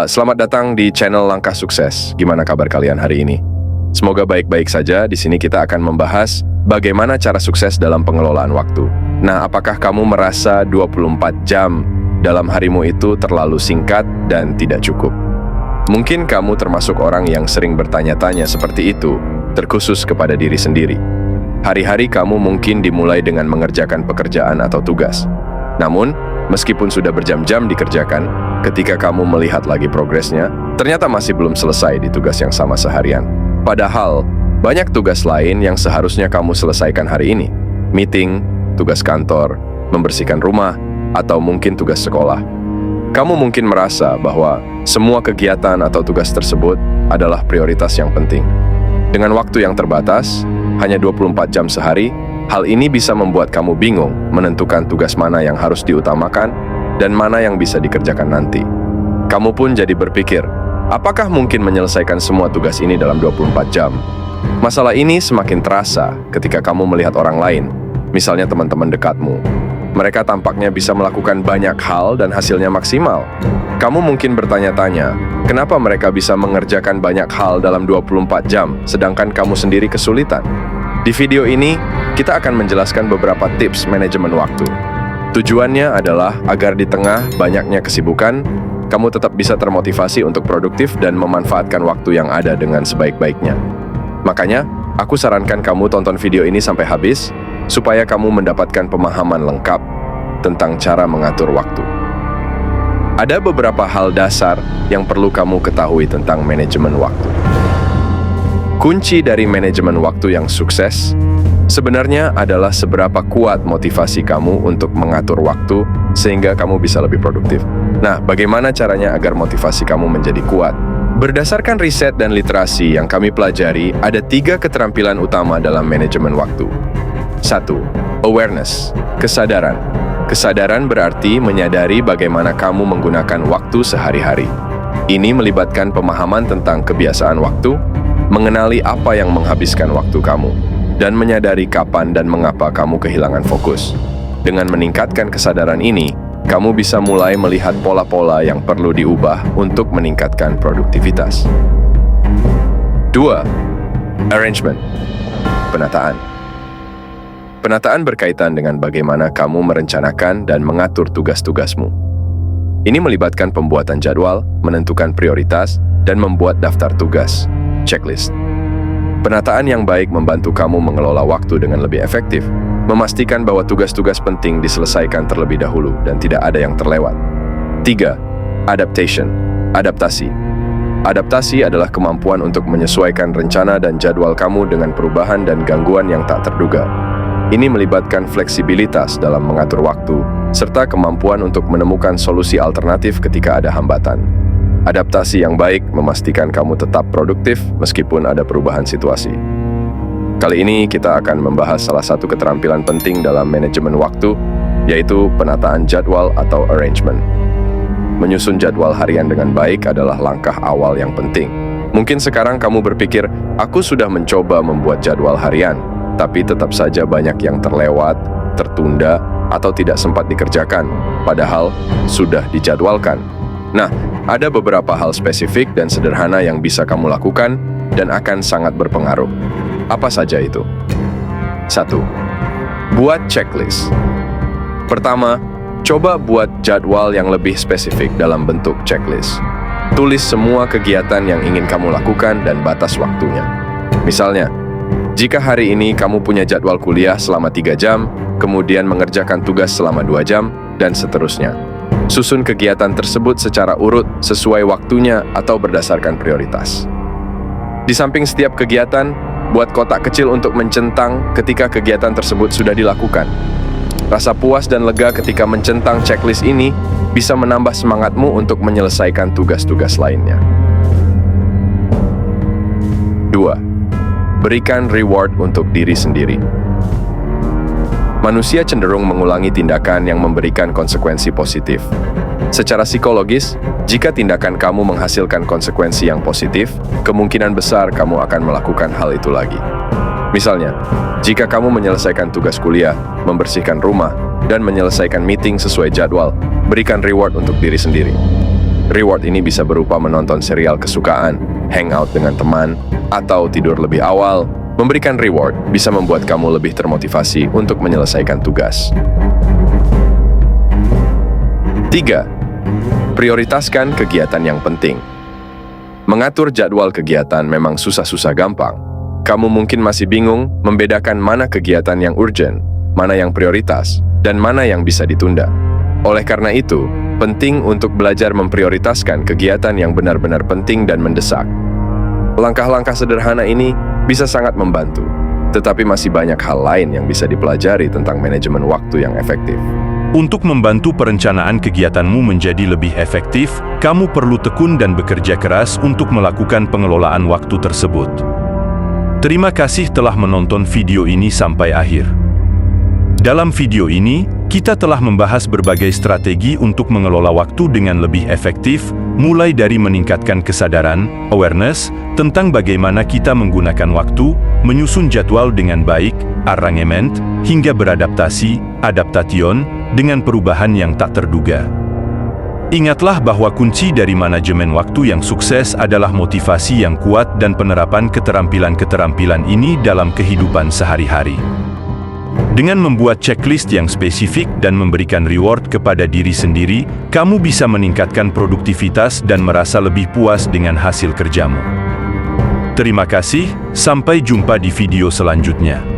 Selamat datang di channel Langkah Sukses. Gimana kabar kalian hari ini? Semoga baik-baik saja. Di sini kita akan membahas bagaimana cara sukses dalam pengelolaan waktu. Nah, apakah kamu merasa 24 jam dalam harimu itu terlalu singkat dan tidak cukup? Mungkin kamu termasuk orang yang sering bertanya-tanya seperti itu, terkhusus kepada diri sendiri. Hari-hari kamu mungkin dimulai dengan mengerjakan pekerjaan atau tugas. Namun, meskipun sudah berjam-jam dikerjakan, ketika kamu melihat lagi progresnya, ternyata masih belum selesai di tugas yang sama seharian. Padahal, banyak tugas lain yang seharusnya kamu selesaikan hari ini. Meeting, tugas kantor, membersihkan rumah, atau mungkin tugas sekolah. Kamu mungkin merasa bahwa semua kegiatan atau tugas tersebut adalah prioritas yang penting. Dengan waktu yang terbatas, hanya 24 jam sehari, hal ini bisa membuat kamu bingung menentukan tugas mana yang harus diutamakan dan mana yang bisa dikerjakan nanti. Kamu pun jadi berpikir, apakah mungkin menyelesaikan semua tugas ini dalam 24 jam? Masalah ini semakin terasa ketika kamu melihat orang lain, misalnya teman-teman dekatmu. Mereka tampaknya bisa melakukan banyak hal dan hasilnya maksimal. Kamu mungkin bertanya-tanya, kenapa mereka bisa mengerjakan banyak hal dalam 24 jam, sedangkan kamu sendiri kesulitan? Di video ini, kita akan menjelaskan beberapa tips manajemen waktu. Tujuannya adalah agar di tengah banyaknya kesibukan, kamu tetap bisa termotivasi untuk produktif dan memanfaatkan waktu yang ada dengan sebaik-baiknya. Makanya, aku sarankan kamu tonton video ini sampai habis, supaya kamu mendapatkan pemahaman lengkap tentang cara mengatur waktu. Ada beberapa hal dasar yang perlu kamu ketahui tentang manajemen waktu. Kunci dari manajemen waktu yang sukses sebenarnya adalah seberapa kuat motivasi kamu untuk mengatur waktu sehingga kamu bisa lebih produktif. Nah, bagaimana caranya agar motivasi kamu menjadi kuat? Berdasarkan riset dan literasi yang kami pelajari, ada 3 keterampilan utama dalam manajemen waktu. 1. Awareness, kesadaran. Kesadaran berarti menyadari bagaimana kamu menggunakan waktu sehari-hari. Ini melibatkan pemahaman tentang kebiasaan waktu, mengenali apa yang menghabiskan waktu kamu, dan menyadari kapan dan mengapa kamu kehilangan fokus. Dengan meningkatkan kesadaran ini, kamu bisa mulai melihat pola-pola yang perlu diubah untuk meningkatkan produktivitas. 2. Arrangement, penataan. Penataan berkaitan dengan bagaimana kamu merencanakan dan mengatur tugas-tugasmu. Ini melibatkan pembuatan jadwal, menentukan prioritas, dan membuat daftar tugas, checklist. Penataan yang baik membantu kamu mengelola waktu dengan lebih efektif, memastikan bahwa tugas-tugas penting diselesaikan terlebih dahulu dan tidak ada yang terlewat. 3. Adaptation, adaptasi. Adaptasi adalah kemampuan untuk menyesuaikan rencana dan jadwal kamu dengan perubahan dan gangguan yang tak terduga. Ini melibatkan fleksibilitas dalam mengatur waktu, serta kemampuan untuk menemukan solusi alternatif ketika ada hambatan. Adaptasi yang baik memastikan kamu tetap produktif meskipun ada perubahan situasi. Kali ini kita akan membahas salah satu keterampilan penting dalam manajemen waktu, yaitu penataan jadwal atau arrangement. Menyusun jadwal harian dengan baik adalah langkah awal yang penting. Mungkin sekarang kamu berpikir, aku sudah mencoba membuat jadwal harian, tapi tetap saja banyak yang terlewat, tertunda, atau tidak sempat dikerjakan, padahal sudah dijadwalkan. Nah, ada beberapa hal spesifik dan sederhana yang bisa kamu lakukan dan akan sangat berpengaruh. Apa saja itu? 1. Buat checklist. Pertama, coba buat jadwal yang lebih spesifik dalam bentuk checklist. Tulis semua kegiatan yang ingin kamu lakukan dan batas waktunya. Misalnya, jika hari ini kamu punya jadwal kuliah selama 3 jam, kemudian mengerjakan tugas selama 2 jam, dan seterusnya. Susun kegiatan tersebut secara urut, sesuai waktunya, atau berdasarkan prioritas. Di samping setiap kegiatan, buat kotak kecil untuk mencentang ketika kegiatan tersebut sudah dilakukan. Rasa puas dan lega ketika mencentang checklist ini bisa menambah semangatmu untuk menyelesaikan tugas-tugas lainnya. 2. Berikan reward untuk diri sendiri. Manusia cenderung mengulangi tindakan yang memberikan konsekuensi positif. Secara psikologis, jika tindakan kamu menghasilkan konsekuensi yang positif, kemungkinan besar kamu akan melakukan hal itu lagi. Misalnya, jika kamu menyelesaikan tugas kuliah, membersihkan rumah, dan menyelesaikan meeting sesuai jadwal, berikan reward untuk diri sendiri. Reward ini bisa berupa menonton serial kesukaan, hangout dengan teman, atau tidur lebih awal. Memberikan reward bisa membuat kamu lebih termotivasi untuk menyelesaikan tugas. 3. Prioritaskan kegiatan yang penting. Mengatur jadwal kegiatan memang susah-susah gampang. Kamu mungkin masih bingung membedakan mana kegiatan yang urgent, mana yang prioritas, dan mana yang bisa ditunda. Oleh karena itu, penting untuk belajar memprioritaskan kegiatan yang benar-benar penting dan mendesak. Langkah-langkah sederhana ini bisa sangat membantu, tetapi masih banyak hal lain yang bisa dipelajari tentang manajemen waktu yang efektif. Untuk membantu perencanaan kegiatanmu menjadi lebih efektif, kamu perlu tekun dan bekerja keras untuk melakukan pengelolaan waktu tersebut. Terima kasih telah menonton video ini sampai akhir. Dalam video ini, kita telah membahas berbagai strategi untuk mengelola waktu dengan lebih efektif, mulai dari meningkatkan kesadaran, awareness, tentang bagaimana kita menggunakan waktu, menyusun jadwal dengan baik, arrangement, hingga beradaptasi, adaptation, dengan perubahan yang tak terduga. Ingatlah bahwa kunci dari manajemen waktu yang sukses adalah motivasi yang kuat dan penerapan keterampilan-keterampilan ini dalam kehidupan sehari-hari. Dengan membuat checklist yang spesifik dan memberikan reward kepada diri sendiri, kamu bisa meningkatkan produktivitas dan merasa lebih puas dengan hasil kerjamu. Terima kasih, sampai jumpa di video selanjutnya.